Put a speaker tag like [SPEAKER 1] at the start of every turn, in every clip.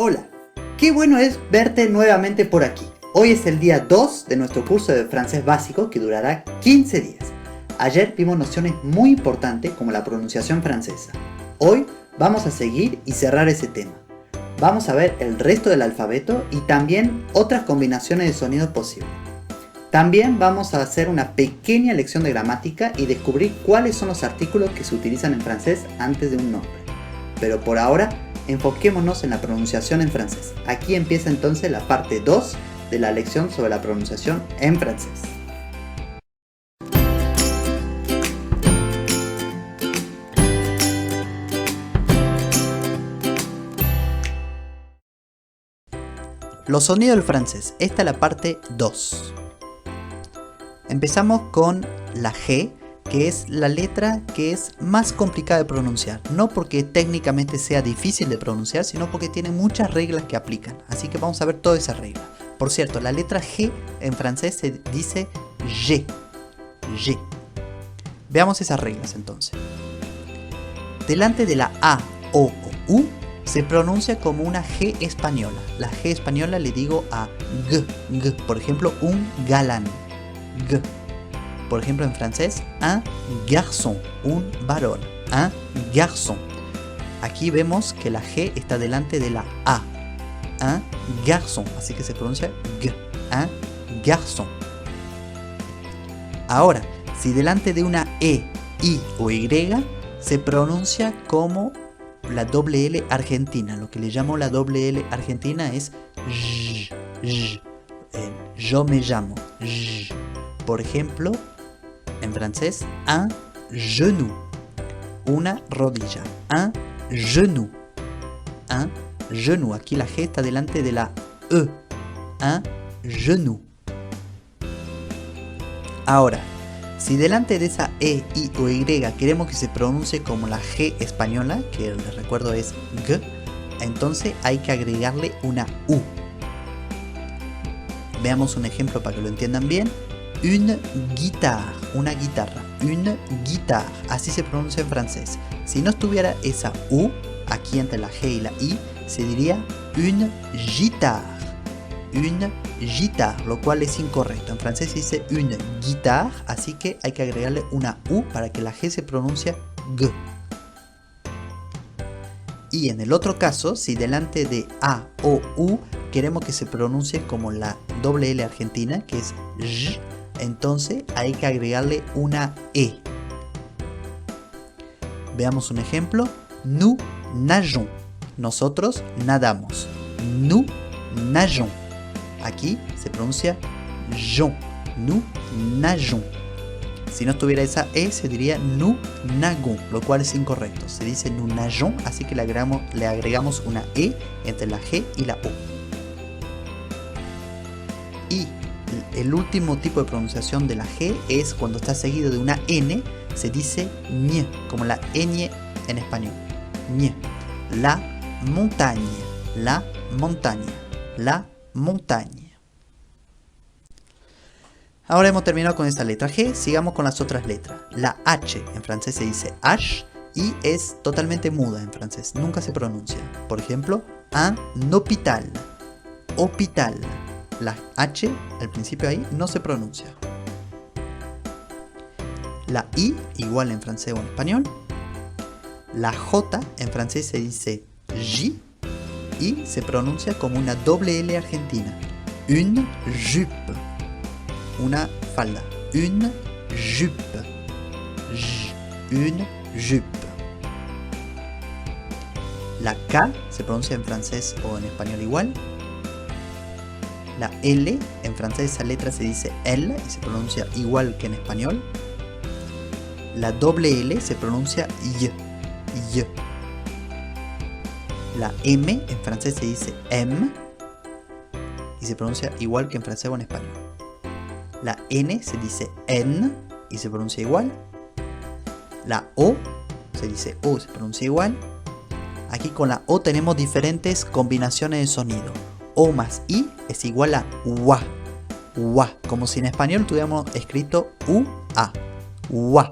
[SPEAKER 1] Hola, qué bueno es verte nuevamente por aquí. Hoy es el día 2 de nuestro curso de francés básico que durará 15 días. Ayer vimos nociones muy importantes como la pronunciación francesa. Hoy vamos a seguir y cerrar ese tema. Vamos a ver el resto del alfabeto y también otras combinaciones de sonidos posibles. También vamos a hacer una pequeña lección de gramática y descubrir cuáles son los artículos que se utilizan en francés antes de un nombre. Pero por ahora, enfoquémonos en la pronunciación en francés. Aquí empieza entonces la parte 2 de la lección sobre la pronunciación en francés. Los sonidos del francés. Esta es la parte 2. Empezamos con la G, que es la letra que es más complicada de pronunciar. No porque técnicamente sea difícil de pronunciar, sino porque tiene muchas reglas que aplican. Así que vamos a ver todas esas reglas. Por cierto, la letra G en francés se dice G. G. Veamos esas reglas entonces. Delante de la A, O o U se pronuncia como una G española. La G española le digo a G, G. Por ejemplo, un galán. G. Por ejemplo, en francés, un garçon, un varón. Un garçon. Aquí vemos que la G está delante de la A. Un garçon. Así que se pronuncia G. Un garçon. Ahora, si delante de una E, I o Y, se pronuncia como la doble L argentina. Lo que le llamo la doble L argentina es j, j. Yo me llamo. J. Por ejemplo, en francés, un genou, una rodilla, un genou, un genou. Aquí la G está delante de la E, un genou. Ahora, si delante de esa E, I o Y queremos que se pronuncie como la G española, que les recuerdo es G, entonces hay que agregarle una U. Veamos un ejemplo para que lo entiendan bien. Une guitare, una guitarra. Une guitare, así se pronuncia en francés. Si no estuviera esa U, aquí entre la G y la I, se diría une guitare. Une guitare, lo cual es incorrecto. En francés se dice une guitare, así que hay que agregarle una U para que la G se pronuncie G. Y en el otro caso, si delante de A o U queremos que se pronuncie como la doble L argentina, que es J, entonces hay que agregarle una E. Veamos un ejemplo. Nous nageons. Nosotros nadamos. Nous nageons. Aquí se pronuncia jon. Nous nageons. Si no tuviera esa E, se diría nous nagons, lo cual es incorrecto. Se dice nous nageons, así que le agregamos una E entre la G y la O. Y el último tipo de pronunciación de la G es cuando está seguido de una N, se dice ñ, como la ñ en español. Ñ. La montagne, la montaña, la montaña. Ahora hemos terminado con esta letra G, sigamos con las otras letras. La H en francés se dice H y es totalmente muda en francés, nunca se pronuncia. Por ejemplo, un hôpital, hospital. La H al principio ahí no se pronuncia. La I igual en francés o en español. La J en francés se dice J y se pronuncia como una doble L argentina. Une jupe. Una falda. Une jupe. Une jupe. La K se pronuncia en francés o en español igual. La L, en francés esa letra se dice L y se pronuncia igual que en español. La doble L se pronuncia Y. Y. La M en francés se dice M y se pronuncia igual que en francés o en español. La N se dice N y se pronuncia igual. La O se dice O y se pronuncia igual. Aquí con la O tenemos diferentes combinaciones de sonido. O más I es igual a UA. UA. Como si en español tuviéramos escrito UA. UA.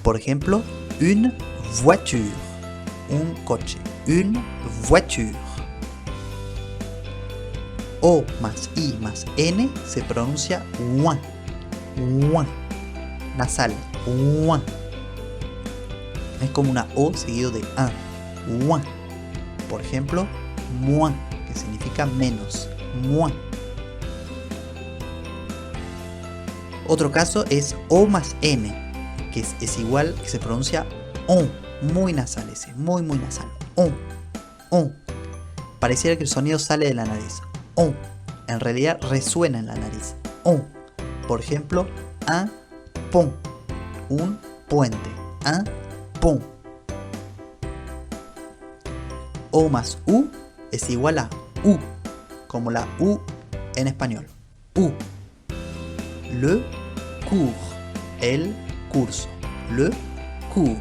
[SPEAKER 1] Por ejemplo, une voiture. Un coche. Une voiture. O más I más N se pronuncia ouin. Ouin. Nasal. Ouin. Es como una O seguido de un. Ouin. Por ejemplo, moins, que significa menos. Moins. Otro caso es O más N, que es igual, que se pronuncia on. Muy nasal ese, muy nasal. On. On. Pareciera que el sonido sale de la nariz. On. En realidad resuena en la nariz. On. Por ejemplo, un pont. Un puente. Un pont. O más U es igual a U, como la U en español. U. Le cours. El curso. Le cours.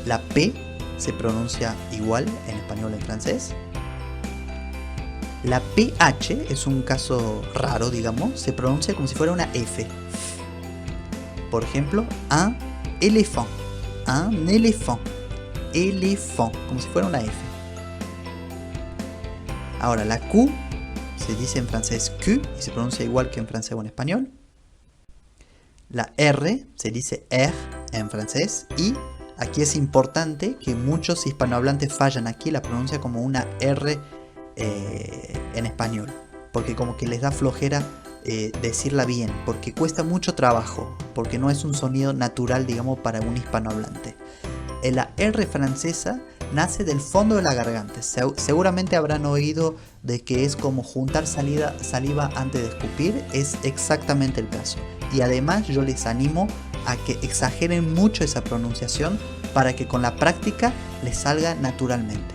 [SPEAKER 1] La P se pronuncia igual en español y en francés. La PH es un caso raro, digamos, se pronuncia como si fuera una F. Por ejemplo, un éléphant. Un éléphant. Éléphant, como si fuera una F. Ahora, la Q se dice en francés Q y se pronuncia igual que en francés o en español. La R se dice R en francés y aquí es importante que muchos hispanohablantes fallan aquí, la pronuncia como una R en español, porque como que les da flojera decirla bien, porque cuesta mucho trabajo, porque no es un sonido natural, digamos, para un hispanohablante. La R francesa nace del fondo de la garganta. Seguramente habrán oído de que es como juntar saliva antes de escupir. Es exactamente el caso. Y además yo les animo a que exageren mucho esa pronunciación para que con la práctica les salga naturalmente.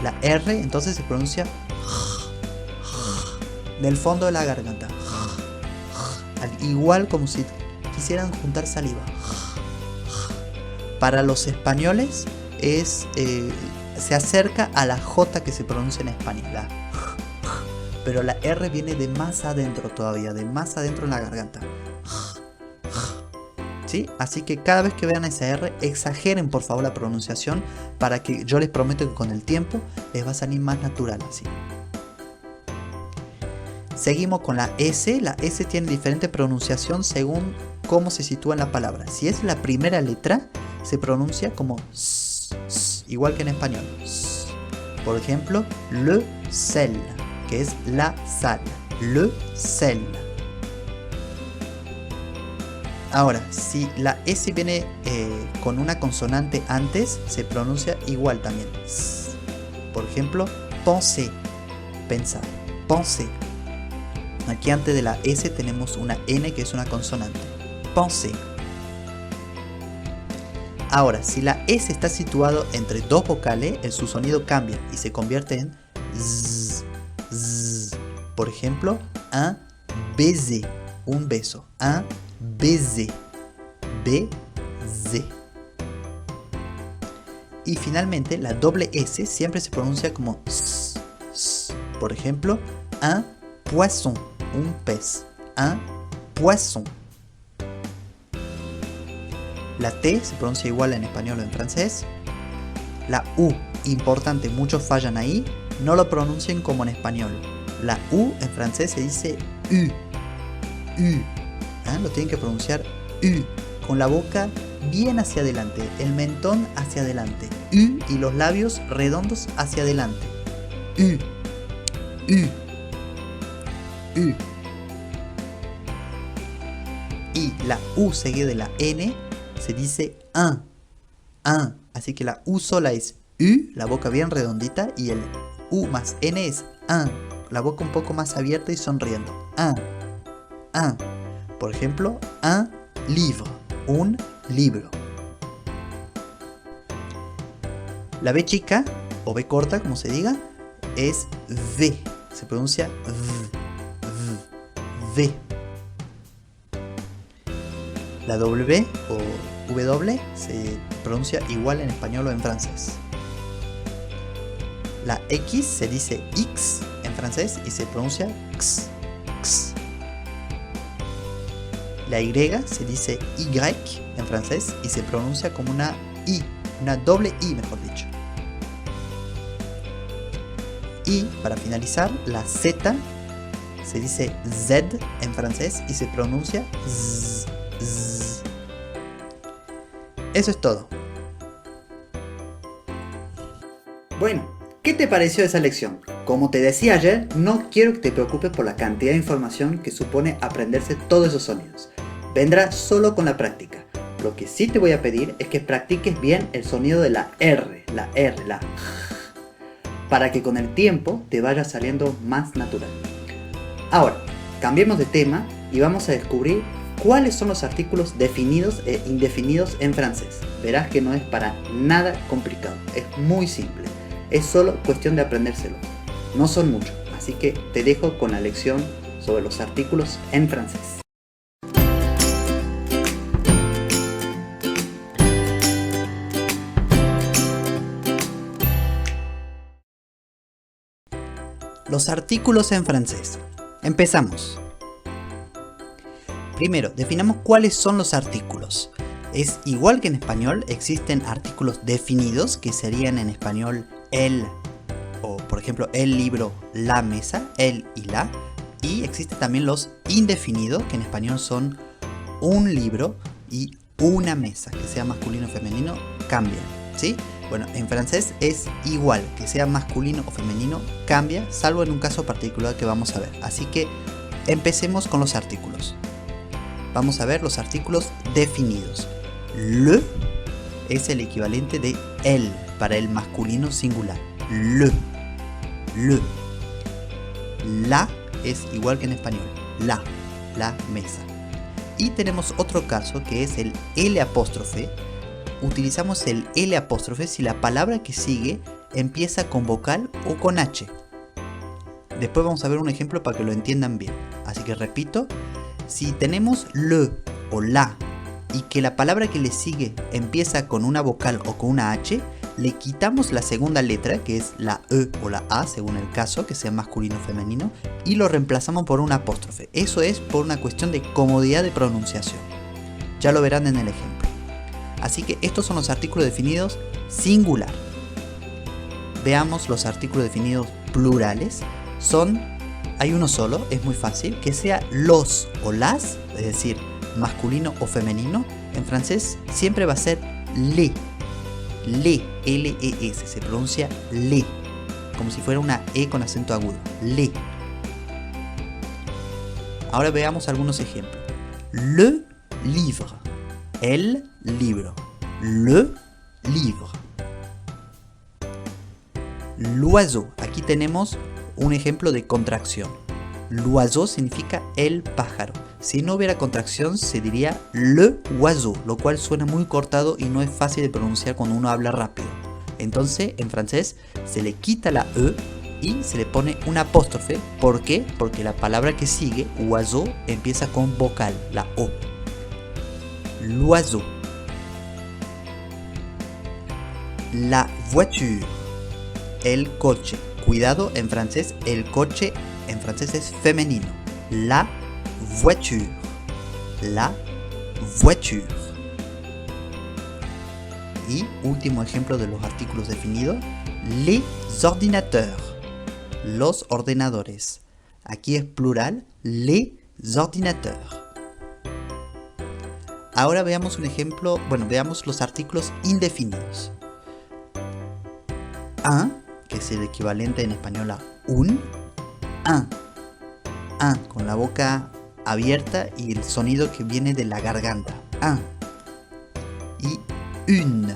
[SPEAKER 1] La R entonces se pronuncia del fondo de la garganta. Igual como si quisieran juntar saliva. Para los españoles se acerca a la J que se pronuncia en español, pero la R viene de más adentro todavía, de más adentro en la garganta. ¿Sí? Así que cada vez que vean esa R, exageren por favor la pronunciación para que yo les prometo que con el tiempo les va a salir más natural así. Seguimos con la S. La S tiene diferente pronunciación según cómo se sitúa en la palabra. Si es la primera letra, se pronuncia como S, igual que en español. S. Por ejemplo, le sel, que es la sal. Le sel. Ahora, si la S viene con una consonante antes, se pronuncia igual también. S. Por ejemplo, penser, pensar. Penser. Aquí antes de la S tenemos una N que es una consonante. Penser. Ahora, si la S está situado entre dos vocales, su sonido cambia y se convierte en Z, Z. Por ejemplo, un baiser, un beso. Un baiser, baiser. Y finalmente, la doble S siempre se pronuncia como S, S. Por ejemplo, un poisson, un pez. Un poisson. La T se pronuncia igual en español o en francés. La U, importante, muchos fallan ahí, no lo pronuncien como en español. La U en francés se dice U. U. Lo tienen que pronunciar U, con la boca bien hacia adelante, el mentón hacia adelante. U y los labios redondos hacia adelante. U. U. U. Y la U seguida de la N se dice un. Así que la U sola es U, la boca bien redondita, y el U más N es un, la boca un poco más abierta y sonriendo. Un. Por ejemplo, un livre, un libro. La B chica, o B corta, como se diga, es V, se pronuncia V. La W o W se pronuncia igual en español o en francés. La X se dice X en francés y se pronuncia X. X. La Y se dice Y en francés y se pronuncia como una I, una doble I mejor dicho. Y para finalizar, la Z se dice Z en francés y se pronuncia Z, Z. Eso es todo. Bueno, ¿qué te pareció esa lección? Como te decía ayer, no quiero que te preocupes por la cantidad de información que supone aprenderse todos esos sonidos. Vendrá solo con la práctica. Lo que sí te voy a pedir es que practiques bien el sonido de la R, la para que con el tiempo te vaya saliendo más natural. Ahora, cambiemos de tema y vamos a descubrir cuáles son los artículos definidos e indefinidos en francés. Verás que no es para nada complicado, es muy simple. Es solo cuestión de aprendérselo. No son muchos, así que te dejo con la lección sobre los artículos en francés. Los artículos en francés. Empezamos. Primero, definamos cuáles son los artículos. Es igual que en español, existen artículos definidos, que serían en español el, o por ejemplo el libro, la mesa, el y la. Y existen también los indefinidos, que en español son un libro y una mesa, que sea masculino o femenino, cambian, ¿sí? Bueno, en francés es igual, que sea masculino o femenino, cambia, salvo en un caso particular que vamos a ver. Así que empecemos con los artículos. Vamos a ver los artículos definidos. Le es el equivalente de el para el masculino singular. Le. La es igual que en español. La mesa. Y tenemos otro caso que es el L apóstrofe. Utilizamos el L apóstrofe si la palabra que sigue empieza con vocal o con H. Después vamos a ver un ejemplo para que lo entiendan bien. Así que repito, si tenemos le o la y que la palabra que le sigue empieza con una vocal o con una H, le quitamos la segunda letra, que es la E o la A, según el caso, que sea masculino o femenino, y lo reemplazamos por un apóstrofe. Eso es por una cuestión de comodidad de pronunciación. Ya lo verán en el ejemplo. Así que estos son los artículos definidos singular. Veamos los artículos definidos plurales. Hay uno solo, es muy fácil, que sea los o las, es decir, masculino o femenino. En francés siempre va a ser le, L-E-S, se pronuncia le, como si fuera una E con acento agudo, le. Ahora veamos algunos ejemplos. Le livre, el libro, le livre. L'oiseau, aquí tenemos un ejemplo de contracción. L'oiseau significa el pájaro. Si no hubiera contracción se diría le oiseau, lo cual suena muy cortado y no es fácil de pronunciar cuando uno habla rápido. Entonces en francés se le quita la E y se le pone un apóstrofe. ¿Por qué? Porque la palabra que sigue, oiseau, empieza con vocal, la O. L'oiseau. La voiture, el coche. Cuidado, en francés el coche en francés es femenino. La voiture. La voiture. Y último ejemplo de los artículos definidos, les ordinateurs. Los ordenadores. Aquí es plural, les ordinateurs. Ahora veamos un ejemplo, veamos los artículos indefinidos. Un, que es el equivalente en español a un con la boca abierta y el sonido que viene de la garganta. Un. Y une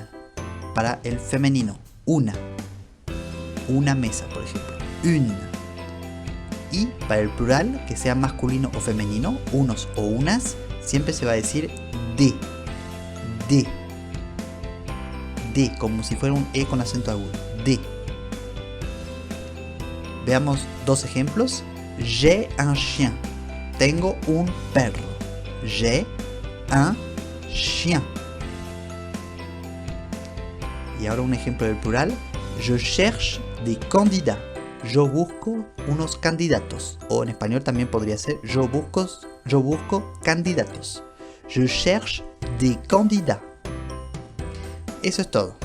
[SPEAKER 1] para el femenino. Una mesa, por ejemplo. Une. Y para el plural, que sea masculino o femenino, unos o unas, siempre se va a decir de, como si fuera un E con acento agudo. De. Veamos dos ejemplos. J'ai un chien. Tengo un perro. J'ai un chien. Y ahora un ejemplo del plural. Je cherche des candidats. Yo busco unos candidatos. O en español también podría ser yo busco candidatos. Je cherche des candidats. Eso es todo.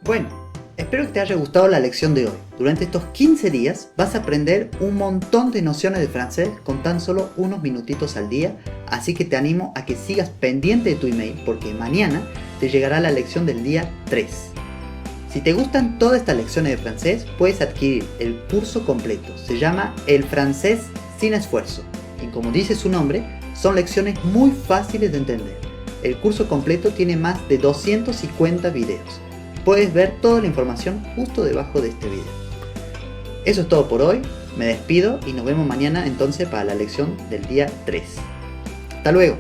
[SPEAKER 1] Bueno, Espero que te haya gustado la lección de hoy. Durante estos 15 días vas a aprender un montón de nociones de francés con tan solo unos minutitos al día, así que te animo a que sigas pendiente de tu email porque mañana te llegará la lección del día 3. Si te gustan todas estas lecciones de francés, puedes adquirir el curso completo. Se llama El francés sin esfuerzo y como dice su nombre, son lecciones muy fáciles de entender. El curso completo tiene más de 250 videos. Puedes ver toda la información justo debajo de este video. Eso es todo por hoy, me despido y nos vemos mañana entonces para la lección del día 3. Hasta luego.